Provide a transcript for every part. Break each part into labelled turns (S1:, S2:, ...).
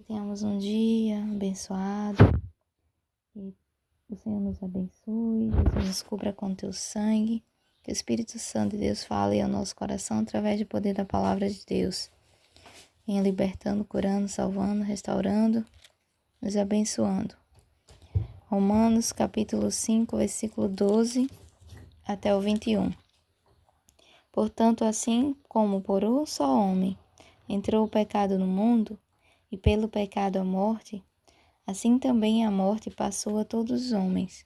S1: tenhamos um dia abençoado. Que o Senhor nos abençoe, Jesus nos cubra com teu sangue. Que o Espírito Santo de Deus fale ao nosso coração através do poder da palavra de Deus. Venha libertando, curando, salvando, restaurando, nos abençoando. Romanos capítulo 5, versículo 12 até o 21. Portanto, assim como por um só homem entrou o pecado no mundo, e pelo pecado a morte, assim também a morte passou a todos os homens,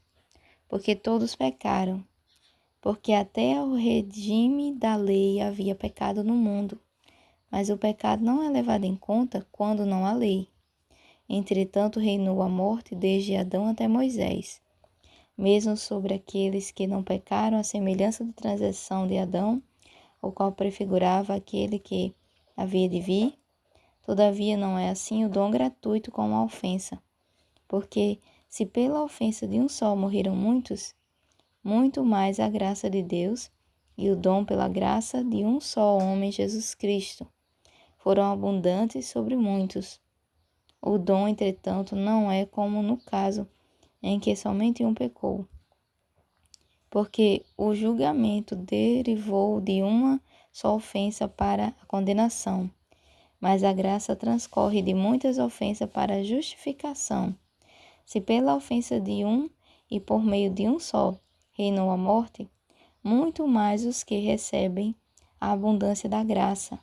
S1: porque todos pecaram, porque até ao regime da lei havia pecado no mundo, mas o pecado não é levado em conta quando não há lei. Entretanto, reinou a morte desde Adão até Moisés, mesmo sobre aqueles que não pecaram, à semelhança da transgressão de Adão, o qual prefigurava aquele que havia de vir. Todavia não é assim o dom gratuito como a ofensa. Porque se pela ofensa de um só morreram muitos, muito mais a graça de Deus e o dom pela graça de um só homem, Jesus Cristo, foram abundantes sobre muitos. O dom, entretanto, não é como no caso em que somente um pecou. Porque o julgamento derivou de uma só ofensa para a condenação, mas a graça transcorre de muitas ofensas para a justificação. Se pela ofensa de um e por meio de um só reinou a morte, muito mais os que recebem a abundância da graça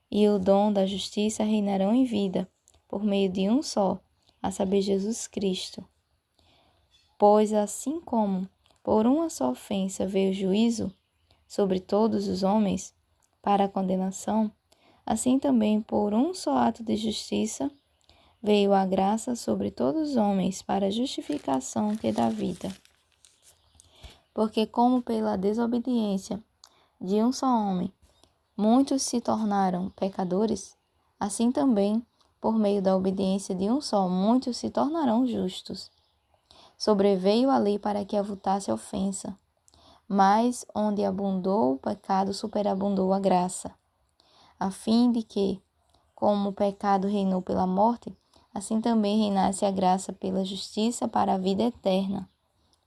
S1: e o dom da justiça reinarão em vida, por meio de um só, a saber, Jesus Cristo. Pois assim como por uma só ofensa veio o juízo sobre todos os homens para a condenação, assim também por um só ato de justiça veio a graça sobre todos os homens para a justificação que dá vida. Porque como pela desobediência de um só homem muitos se tornaram pecadores, assim também por meio da obediência de um só muitos se tornarão justos. Sobreveio a lei para que avultasse a ofensa, mas onde abundou o pecado superabundou a graça, a fim de que, como o pecado reinou pela morte, assim também reinasse a graça pela justiça para a vida eterna,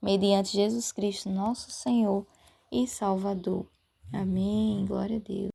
S1: mediante Jesus Cristo, nosso Senhor e Salvador. Amém. Glória a Deus.